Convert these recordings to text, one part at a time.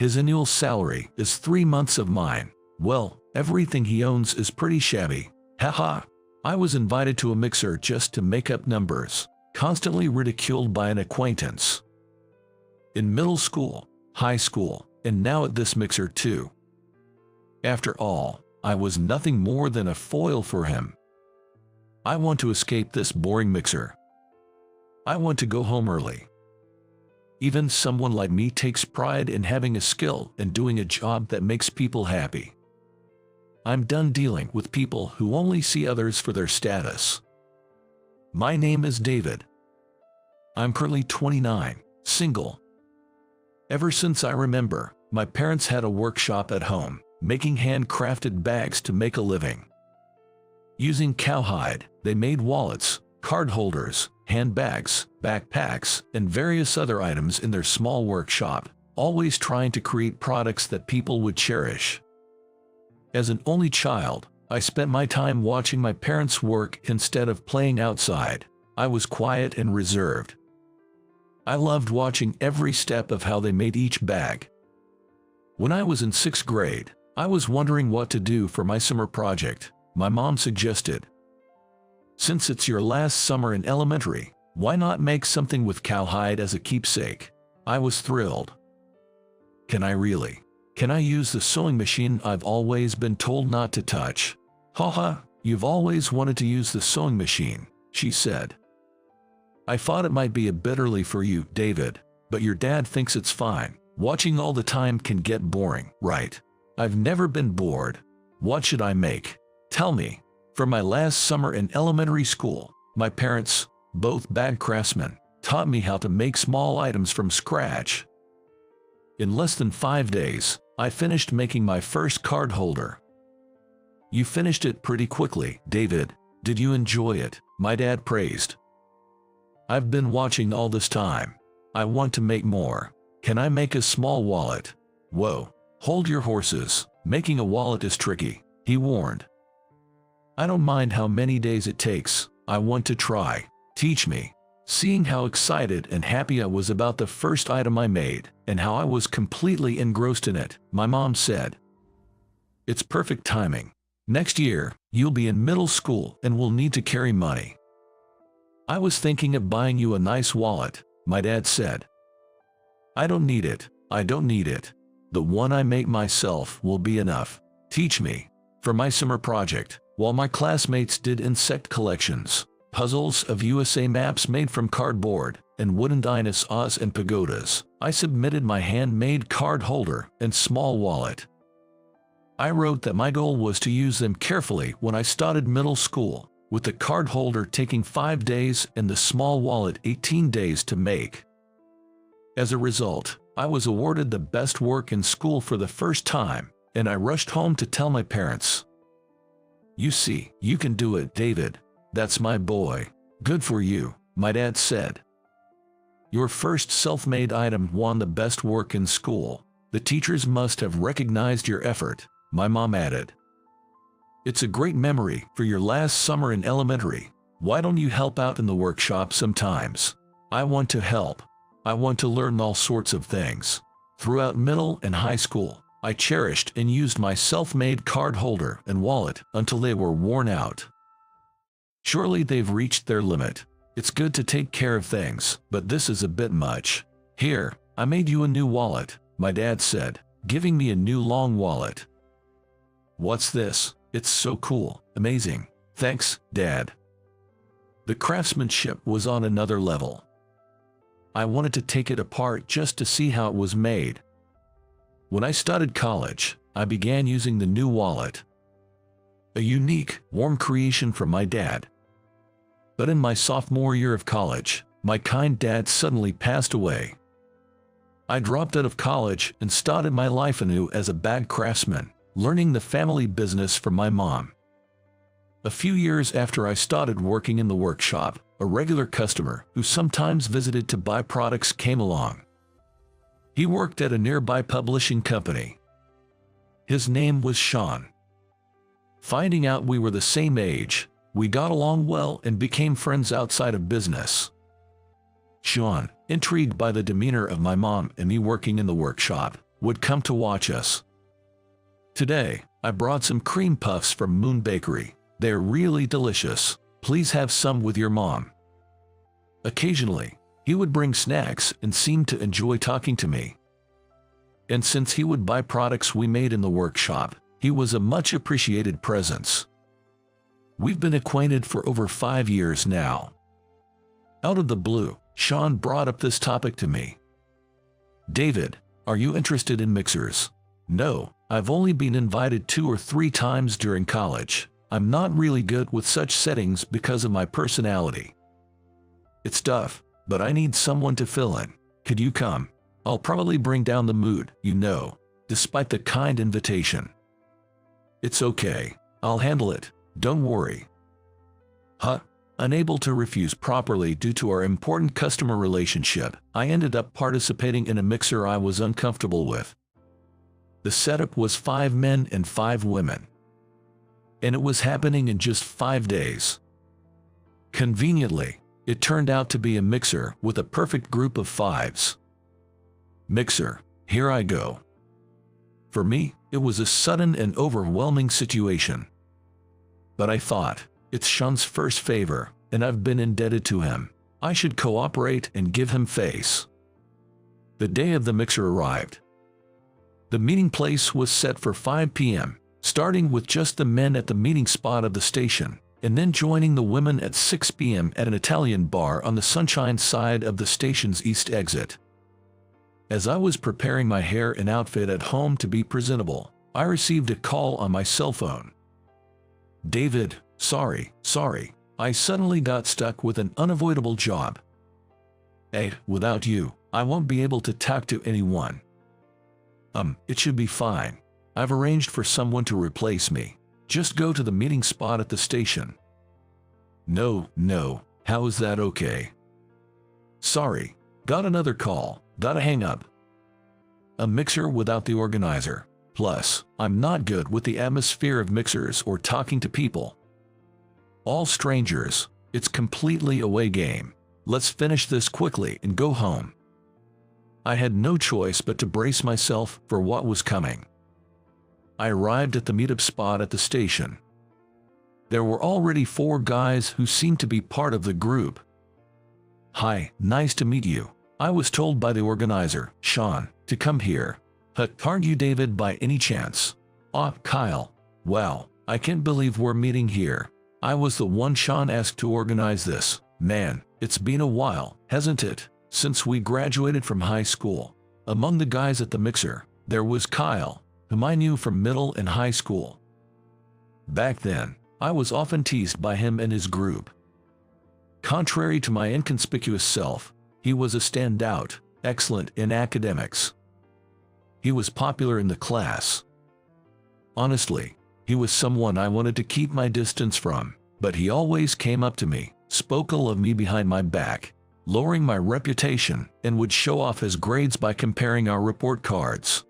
His annual salary is 3 months of mine. Well, everything he owns is pretty shabby. Haha. I was invited to a mixer just to make up numbers, constantly ridiculed by an acquaintance. In middle school, high school, and now at this mixer too. After all, I was nothing more than a foil for him. I want to escape this boring mixer. I want to go home early. Even someone like me takes pride in having a skill and doing a job that makes people happy. I'm done dealing with people who only see others for their status. My name is David. I'm currently 29, single. Ever since I remember, my parents had a workshop at home, making handcrafted bags to make a living. Using cowhide, they made wallets, card holders, handbags, backpacks, and various other items in their small workshop, always trying to create products that people would cherish. As an only child, I spent my time watching my parents work instead of playing outside. I was quiet and reserved. I loved watching every step of how they made each bag. When I was in 6th grade, I was wondering what to do for my summer project. My mom suggested, "Since it's your last summer in elementary, why not make something with cowhide as a keepsake?" I was thrilled. Can I really? Can I use the sewing machine I've always been told not to touch? Haha, you've always wanted to use the sewing machine, she said. I thought it might be a bit early for you, David, but your dad thinks it's fine. Watching all the time can get boring, right? I've never been bored. What should I make? Tell me. For my last summer in elementary school, my parents, both bad craftsmen, taught me how to make small items from scratch. In less than 5 days, I finished making my first card holder. You finished it pretty quickly, David. Did you enjoy it? My dad praised. I've been watching all this time. I want to make more. Can I make a small wallet? Whoa, hold your horses. Making a wallet is tricky, he warned. I don't mind how many days it takes. I want to try. Teach me. Seeing how excited and happy I was about the first item I made, and how I was completely engrossed in it, my mom said, "It's perfect timing. Next year, you'll be in middle school and will need to carry money." I was thinking of buying you a nice wallet, my dad said. I don't need it. I don't need it. The one I make myself will be enough. Teach me. For my summer project, while my classmates did insect collections, puzzles of USA maps made from cardboard, and wooden dinosaurs and pagodas, I submitted my handmade card holder and small wallet. I wrote that my goal was to use them carefully when I started middle school, with the card holder taking 5 days and the small wallet 18 days to make. As a result, I was awarded the best work in school for the first time, and I rushed home to tell my parents. "You see, you can do it, David. That's my boy. Good for you," my dad said. "Your first self-made item won the best work in school. The teachers must have recognized your effort," my mom added. "It's a great memory for your last summer in elementary. Why don't you help out in the workshop sometimes?" I want to help. I want to learn all sorts of things. Throughout middle and high school, I cherished and used my self-made card holder and wallet until they were worn out. Surely they've reached their limit. It's good to take care of things, but this is a bit much. "Here, I made you a new wallet," my dad said, giving me a new long wallet. "What's this? It's so cool. Amazing. Thanks, Dad." The craftsmanship was on another level. I wanted to take it apart just to see how it was made. When I started college, I began using the new wallet. A unique, warm creation from my dad. But in my sophomore year of college, my kind dad suddenly passed away. I dropped out of college and started my life anew as a bag craftsman, learning the family business from my mom. A few years after I started working in the workshop, a regular customer who sometimes visited to buy products came along. He worked at a nearby publishing company. His name was Sean. Finding out we were the same age, we got along well and became friends outside of business. Sean, intrigued by the demeanor of my mom and me working in the workshop, would come to watch us. Today, I brought some cream puffs from Moon Bakery. They're really delicious. Please have some with your mom. Occasionally, he would bring snacks and seemed to enjoy talking to me. And since he would buy products we made in the workshop, he was a much appreciated presence. We've been acquainted for over 5 years now. Out of the blue, Sean brought up this topic to me. David, are you interested in mixers? No, I've only been invited 2 or 3 times during college. I'm not really good with such settings because of my personality. It's tough, but I need someone to fill in. Could you come? I'll probably bring down the mood, you know, despite the kind invitation. It's okay. I'll handle it. Don't worry. Unable to refuse properly due to our important customer relationship, I ended up participating in a mixer I was uncomfortable with. The setup was 5 men and 5 women. And it was happening in just 5 days. Conveniently, it turned out to be a mixer with a perfect group of 5s. Mixer, here I go. For me, it was a sudden and overwhelming situation. But I thought, it's Sean's first favor, and I've been indebted to him. I should cooperate and give him face. The day of the mixer arrived. The meeting place was set for 5 p.m., starting with just the men at the meeting spot of the station, and then joining the women at 6 p.m. at an Italian bar on the sunshine side of the station's east exit. As I was preparing my hair and outfit at home to be presentable, I received a call on my cell phone. David, sorry, I suddenly got stuck with an unavoidable job. Without you, I won't be able to talk to anyone. It should be fine. I've arranged for someone to replace me. Just go to the meeting spot at the station. No, how is that okay? Sorry, got another call, gotta hang up. A mixer without the organizer. Plus, I'm not good with the atmosphere of mixers or talking to people. All strangers, it's completely away game. Let's finish this quickly and go home. I had no choice but to brace myself for what was coming. I arrived at the meetup spot at the station. There were already 4 guys who seemed to be part of the group. Hi, nice to meet you. I was told by the organizer, Sean, to come here. Aren't you David by any chance? Kyle. Wow, I can't believe we're meeting here. I was the one Sean asked to organize this. Man, it's been a while, hasn't it, since we graduated from high school. Among the guys at the mixer, there was Kyle, whom I knew from middle and high school. Back then, I was often teased by him and his group. Contrary to my inconspicuous self, he was a standout, excellent in academics. He was popular in the class. Honestly, he was someone I wanted to keep my distance from, but he always came up to me, spoke ill of me behind my back, lowering my reputation, and would show off his grades by comparing our report cards.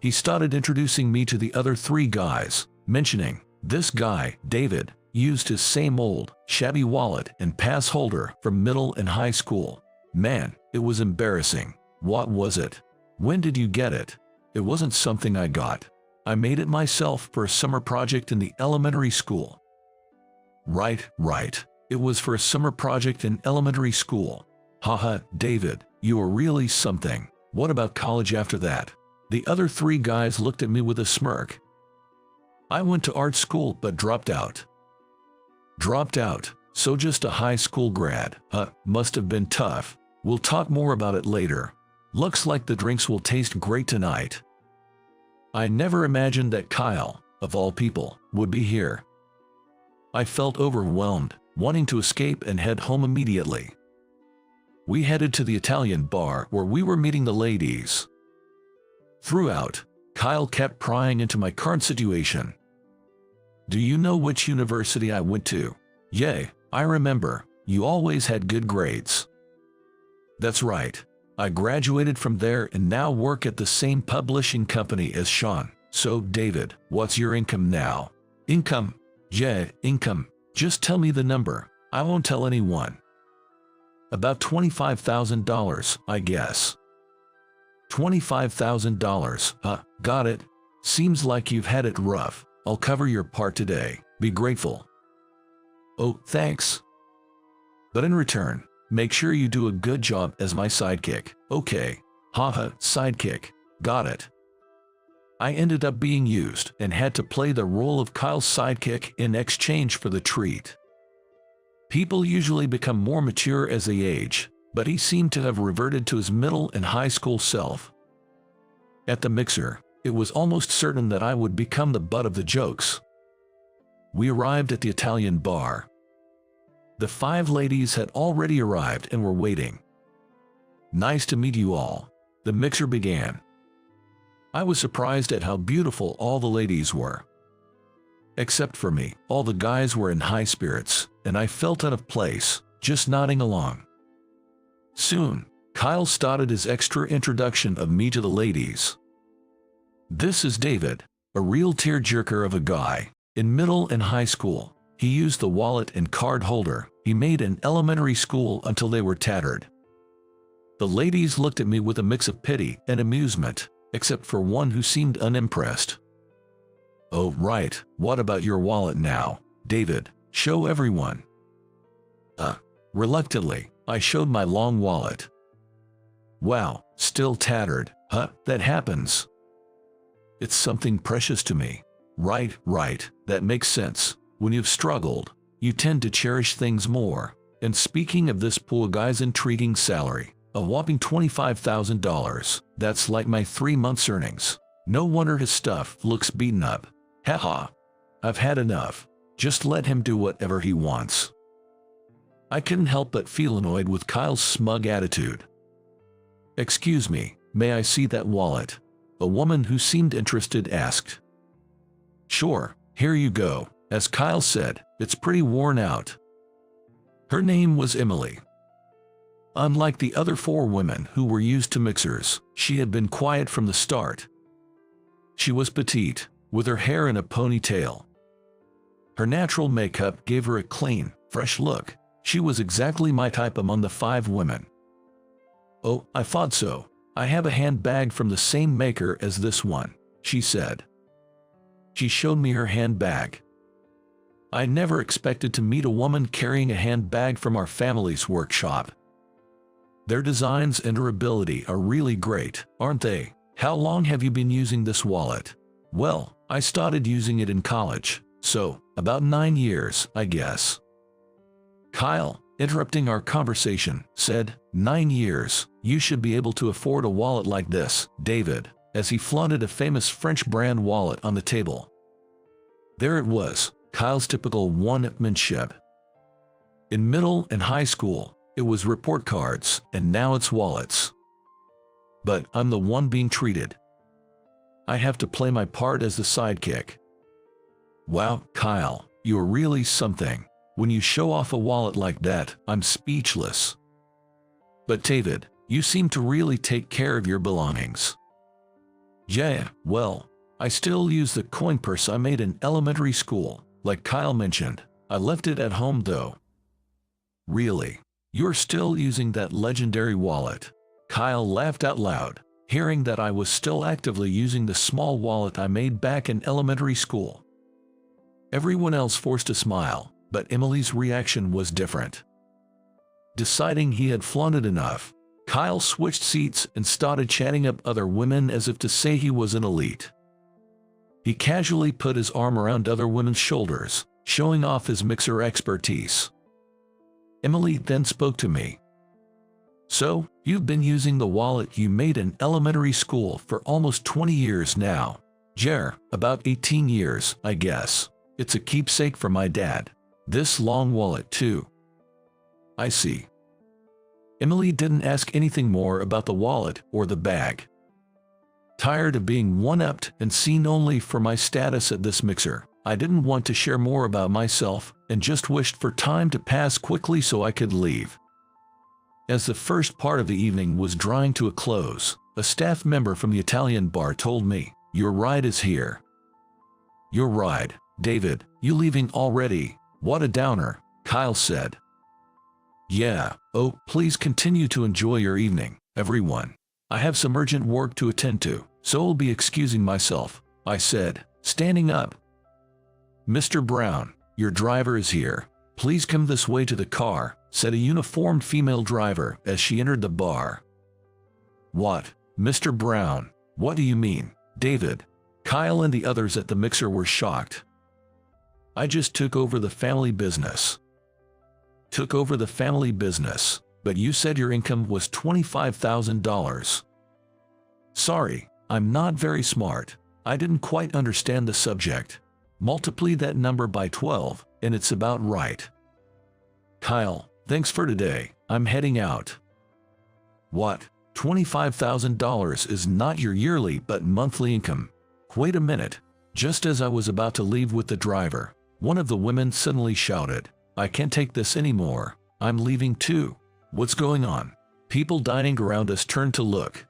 He started introducing me to the other 3 guys, mentioning, this guy, David, used his same old, shabby wallet and pass holder from middle and high school. Man, it was embarrassing. What was it? When did you get it? It wasn't something I got. I made it myself for a summer project in the elementary school. Right. It was for a summer project in elementary school. Haha, David, you were really something. What about college after that? The other 3 guys looked at me with a smirk. I went to art school but dropped out. So just a high school grad. Must have been tough. We'll talk more about it later. Looks like the drinks will taste great tonight. I never imagined that Kyle, of all people, would be here. I felt overwhelmed, wanting to escape and head home immediately. We headed to the Italian bar where we were meeting the ladies. Throughout, Kyle kept prying into my current situation. Do you know which university I went to? Yay, I remember, you always had good grades. That's right. I graduated from there and now work at the same publishing company as Sean. So, David, what's your income now? Income? Yeah, income. Just tell me the number. I won't tell anyone. About $25,000, I guess. $25,000. Got it. Seems like you've had it rough. I'll cover your part today. Be grateful. Oh, thanks. But in return, make sure you do a good job as my sidekick. Okay. Haha, sidekick. Got it. I ended up being used and had to play the role of Kyle's sidekick in exchange for the treat. People usually become more mature as they age, but he seemed to have reverted to his middle and high school self. At the mixer, it was almost certain that I would become the butt of the jokes. We arrived at the Italian bar. The 5 ladies had already arrived and were waiting. Nice to meet you all. The mixer began. I was surprised at how beautiful all the ladies were. Except for me, all the guys were in high spirits, and I felt out of place, just nodding along. Soon, Kyle started his extra introduction of me to the ladies. This is David, a real tearjerker of a guy. In middle and high school, he used the wallet and card holder he made in elementary school until they were tattered. The ladies looked at me with a mix of pity and amusement, except for one who seemed unimpressed. Oh, right, what about your wallet now, David? Show everyone. Reluctantly, I showed my long wallet. Wow, still tattered, huh? That happens. It's something precious to me. Right, that makes sense. When you've struggled, you tend to cherish things more. And speaking of this poor guy's intriguing salary, a whopping $25,000, that's like my 3 months' earnings. No wonder his stuff looks beaten up. Haha. I've had enough. Just let him do whatever he wants. I couldn't help but feel annoyed with Kyle's smug attitude. Excuse me, may I see that wallet? A woman who seemed interested asked. Sure, here you go. As Kyle said, it's pretty worn out. Her name was Emily. Unlike the other 4 women who were used to mixers, she had been quiet from the start. She was petite, with her hair in a ponytail. Her natural makeup gave her a clean, fresh look. She was exactly my type among the 5 women. Oh, I thought so. I have a handbag from the same maker as this one, she said. She showed me her handbag. I never expected to meet a woman carrying a handbag from our family's workshop. Their designs and durability are really great, aren't they? How long have you been using this wallet? Well, I started using it in college, so about 9 years, I guess. Kyle, interrupting our conversation, said, 9 years, you should be able to afford a wallet like this, David, as he flaunted a famous French brand wallet on the table. There it was, Kyle's typical one-upmanship. In middle and high school, it was report cards, and now it's wallets. But I'm the one being treated. I have to play my part as the sidekick. Wow, Kyle, you're really something. When you show off a wallet like that, I'm speechless. But David, you seem to really take care of your belongings. Yeah, well, I still use the coin purse I made in elementary school, like Kyle mentioned. I left it at home though. Really? You're still using that legendary wallet? Kyle laughed out loud, hearing that I was still actively using the small wallet I made back in elementary school. Everyone else forced a smile, but Emily's reaction was different. Deciding he had flaunted enough, Kyle switched seats and started chatting up other women as if to say he was an elite. He casually put his arm around other women's shoulders, showing off his mixer expertise. Emily then spoke to me. So, you've been using the wallet you made in elementary school for almost 20 years now. Yeah, about 18 years, I guess. It's a keepsake for my dad. This long wallet too. I see. Emily didn't ask anything more about the wallet or the bag. Tired of being one-upped and seen only for my status at this mixer, I didn't want to share more about myself and just wished for time to pass quickly so I could leave. As the first part of the evening was drawing to a close, a staff member from the Italian bar told me, "Your ride is here." Your ride, David, you leaving already? What a downer, Kyle said. Yeah, oh, please continue to enjoy your evening, everyone. I have some urgent work to attend to, so I'll be excusing myself, I said, standing up. Mr. Brown, your driver is here. Please come this way to the car, said a uniformed female driver as she entered the bar. What, Mr. Brown? What do you mean, David? Kyle and the others at the mixer were shocked. I just took over the family business. Took over the family business, but you said your income was $25,000. Sorry, I'm not very smart. I didn't quite understand the subject. Multiply that number by 12, and it's about right. Kyle, thanks for today. I'm heading out. What? $25,000 is not your yearly but monthly income. Wait a minute. Just as I was about to leave with the driver, one of the women suddenly shouted, I can't take this anymore. I'm leaving too. What's going on? People dining around us turned to look.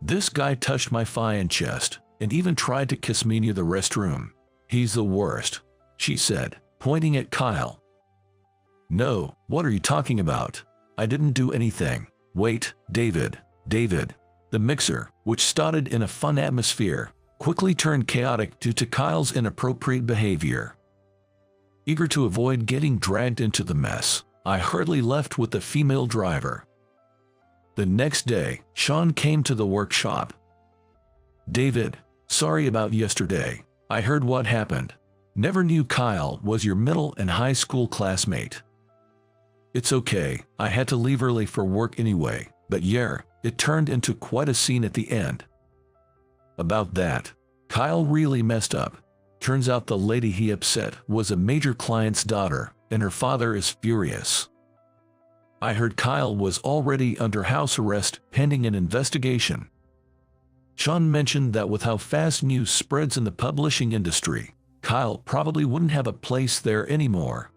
This guy touched my thigh and chest, and even tried to kiss me near the restroom. He's the worst, she said, pointing at Kyle. No, what are you talking about? I didn't do anything. Wait, David. The mixer, which started in a fun atmosphere, quickly turned chaotic due to Kyle's inappropriate behavior. Eager to avoid getting dragged into the mess, I hurriedly left with the female driver. The next day, Sean came to the workshop. David, sorry about yesterday. I heard what happened. Never knew Kyle was your middle and high school classmate. It's okay, I had to leave early for work anyway, but yeah, it turned into quite a scene at the end. About that, Kyle really messed up. Turns out the lady he upset was a major client's daughter, and her father is furious. I heard Kyle was already under house arrest pending an investigation. Sean mentioned that with how fast news spreads in the publishing industry, Kyle probably wouldn't have a place there anymore.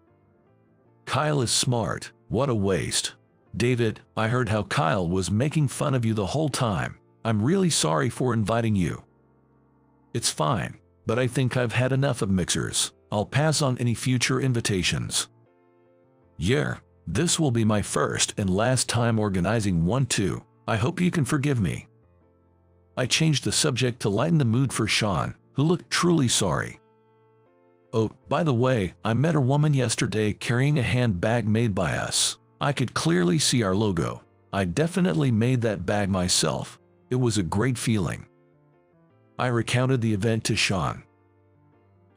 Kyle is smart, what a waste. David, I heard how Kyle was making fun of you the whole time. I'm really sorry for inviting you. It's fine, but I think I've had enough of mixers. I'll pass on any future invitations. Yeah, this will be my first and last time organizing one too. I hope you can forgive me. I changed the subject to lighten the mood for Sean, who looked truly sorry. Oh, by the way, I met a woman yesterday carrying a handbag made by us. I could clearly see our logo. I definitely made that bag myself. It was a great feeling. I recounted the event to Sean.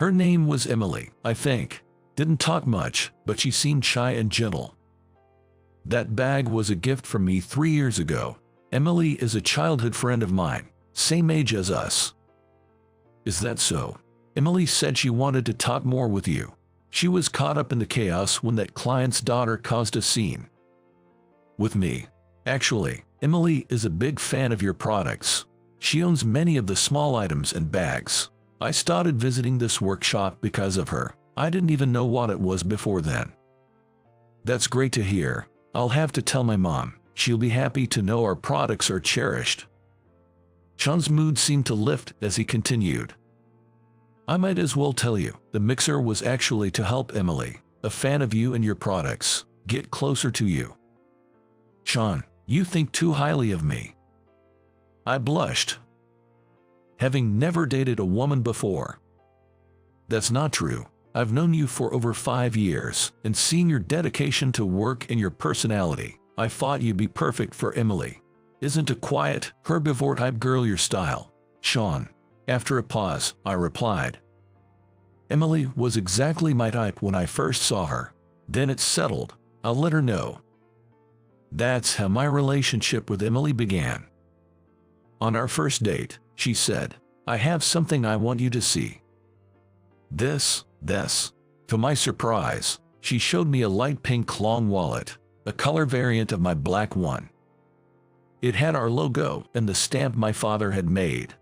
Her name was Emily, I think. Didn't talk much, but she seemed shy and gentle. That bag was a gift from me 3 years ago. Emily is a childhood friend of mine, same age as us. Is that so? Emily said she wanted to talk more with you. She was caught up in the chaos when that client's daughter caused a scene. With me. Actually, Emily is a big fan of your products. She owns many of the small items and bags. I started visiting this workshop because of her. I didn't even know what it was before then. That's great to hear. I'll have to tell my mom. She'll be happy to know our products are cherished. Sean's mood seemed to lift as he continued. I might as well tell you, the mixer was actually to help Emily, a fan of you and your products, get closer to you. Sean, you think too highly of me. I blushed. Having never dated a woman before. That's not true. I've known you for over 5 years, and seeing your dedication to work and your personality, I thought you'd be perfect for Emily. Isn't a quiet, herbivore-type girl your style, Sean? After a pause, I replied. Emily was exactly my type when I first saw her. Then it's settled. I'll let her know. That's how my relationship with Emily began. On our first date, she said, I have something I want you to see. This. To my surprise, she showed me a light pink long wallet, a color variant of my black one. It had our logo and the stamp my father had made.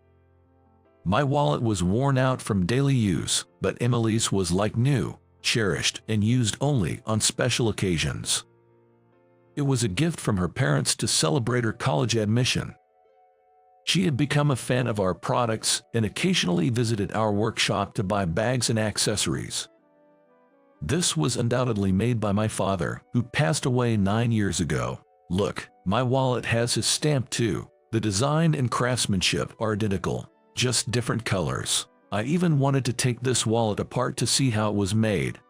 My wallet was worn out from daily use, but Emily's was like new, cherished, and used only on special occasions. It was a gift from her parents to celebrate her college admission. She had become a fan of our products and occasionally visited our workshop to buy bags and accessories. This was undoubtedly made by my father, who passed away 9 years ago. Look, my wallet has his stamp too. The design and craftsmanship are identical, just different colors. I even wanted to take this wallet apart to see how it was made.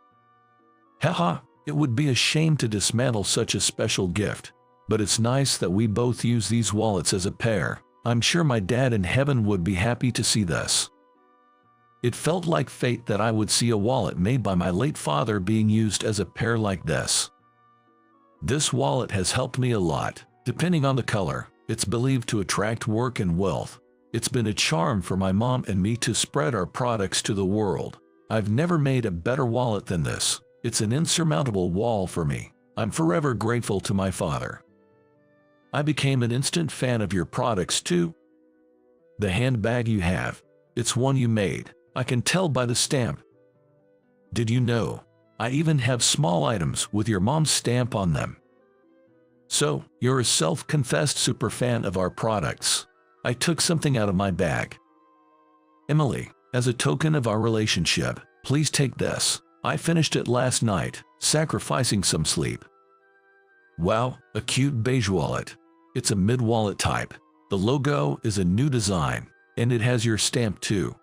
Haha, it would be a shame to dismantle such a special gift. But it's nice that we both use these wallets as a pair. I'm sure my dad in heaven would be happy to see this. It felt like fate that I would see a wallet made by my late father being used as a pair like this. This wallet has helped me a lot. Depending on the color, it's believed to attract work and wealth. It's been a charm for my mom and me to spread our products to the world. I've never made a better wallet than this. It's an insurmountable wall for me. I'm forever grateful to my father. I became an instant fan of your products too. The handbag you have, it's one you made. I can tell by the stamp. Did you know? I even have small items with your mom's stamp on them. So, you're a self-confessed superfan of our products. I took something out of my bag. Emily, as a token of our relationship, please take this. I finished it last night, sacrificing some sleep. Wow, a cute beige wallet. It's a mid-wallet type. The logo is a new design, and it has your stamp too.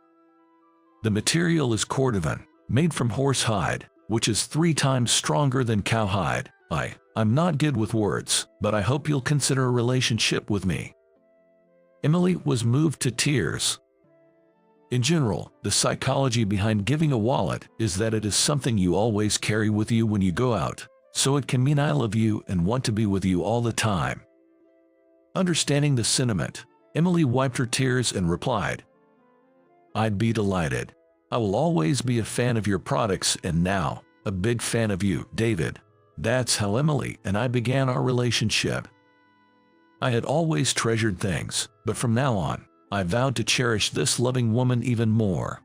The material is cordovan, made from horse hide, which is 3 times stronger than cowhide. I'm not good with words, but I hope you'll consider a relationship with me. Emily was moved to tears. In general, the psychology behind giving a wallet is that it is something you always carry with you when you go out, so it can mean I love you and want to be with you all the time. Understanding the sentiment, Emily wiped her tears and replied, I'd be delighted. I will always be a fan of your products and now, a big fan of you, David. That's how Emily and I began our relationship. I had always treasured things, but from now on, I vowed to cherish this loving woman even more.